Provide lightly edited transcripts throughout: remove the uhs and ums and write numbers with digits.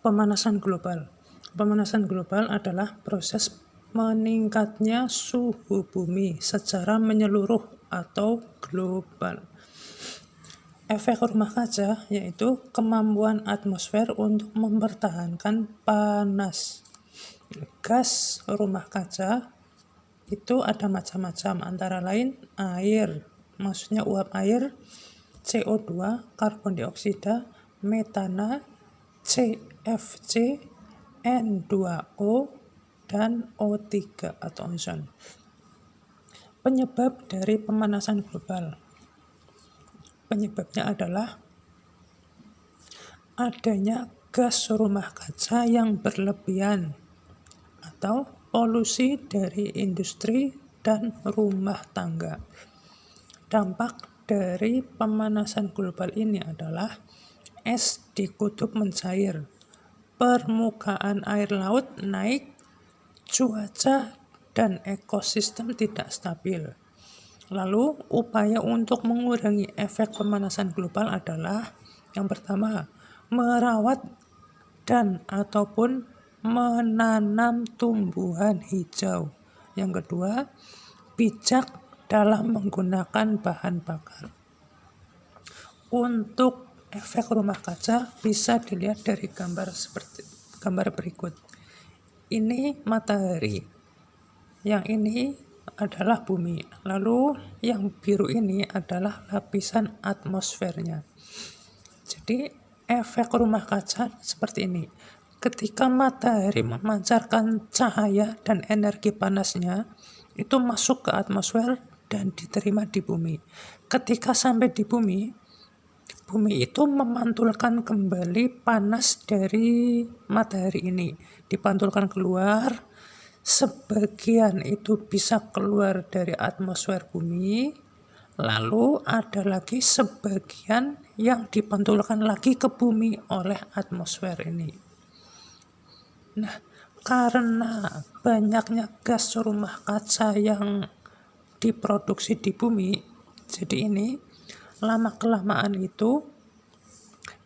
Pemanasan global. Pemanasan global adalah proses meningkatnya suhu bumi secara menyeluruh atau global. Efek rumah kaca yaitu kemampuan atmosfer untuk mempertahankan panas. Gas rumah kaca itu ada macam-macam, antara lain air, maksudnya uap air, CO2, karbon dioksida, metana, CFC, N2O, dan O3 atau ozon. Penyebab dari pemanasan global. Penyebabnya adalah adanya gas rumah kaca yang berlebihan atau polusi dari industri dan rumah tangga. Dampak dari pemanasan global ini adalah es di kutub mencair, permukaan air laut naik, cuaca dan ekosistem tidak stabil. Lalu, upaya untuk mengurangi efek pemanasan global adalah yang pertama, merawat dan ataupun menanam tumbuhan hijau. Yang kedua, bijak dalam menggunakan bahan bakar. Untuk efek rumah kaca bisa dilihat dari gambar berikut. Ini matahari, yang ini adalah bumi, lalu yang biru ini adalah lapisan atmosfernya. Jadi efek rumah kaca seperti ini. Ketika matahari memancarkan cahaya dan energi panasnya, itu masuk ke atmosfer dan diterima di bumi. Ketika sampai di bumi itu memantulkan kembali panas dari matahari ini, dipantulkan keluar. Sebagian itu bisa keluar dari atmosfer bumi, lalu ada lagi sebagian yang dipantulkan lagi ke bumi oleh atmosfer ini. Nah, karena banyaknya gas rumah kaca yang diproduksi di bumi, jadi ini lama-kelamaan itu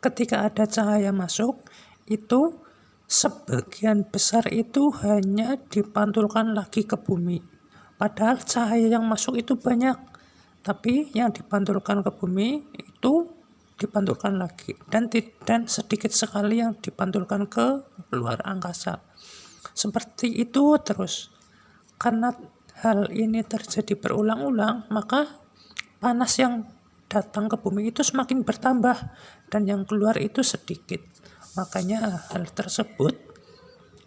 ketika ada cahaya masuk, itu sebagian besar itu hanya dipantulkan lagi ke bumi. Padahal cahaya yang masuk itu banyak, tapi yang dipantulkan ke bumi itu dipantulkan lagi, dan sedikit sekali yang dipantulkan ke luar angkasa. Seperti itu terus. Karena hal ini terjadi berulang-ulang, maka panas yang datang ke bumi itu semakin bertambah dan yang keluar itu sedikit. Makanya hal tersebut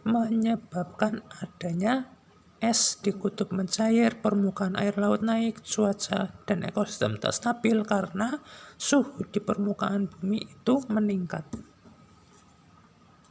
menyebabkan adanya es di kutub mencair, permukaan air laut naik, cuaca dan ekosistem tak stabil karena suhu di permukaan bumi itu meningkat.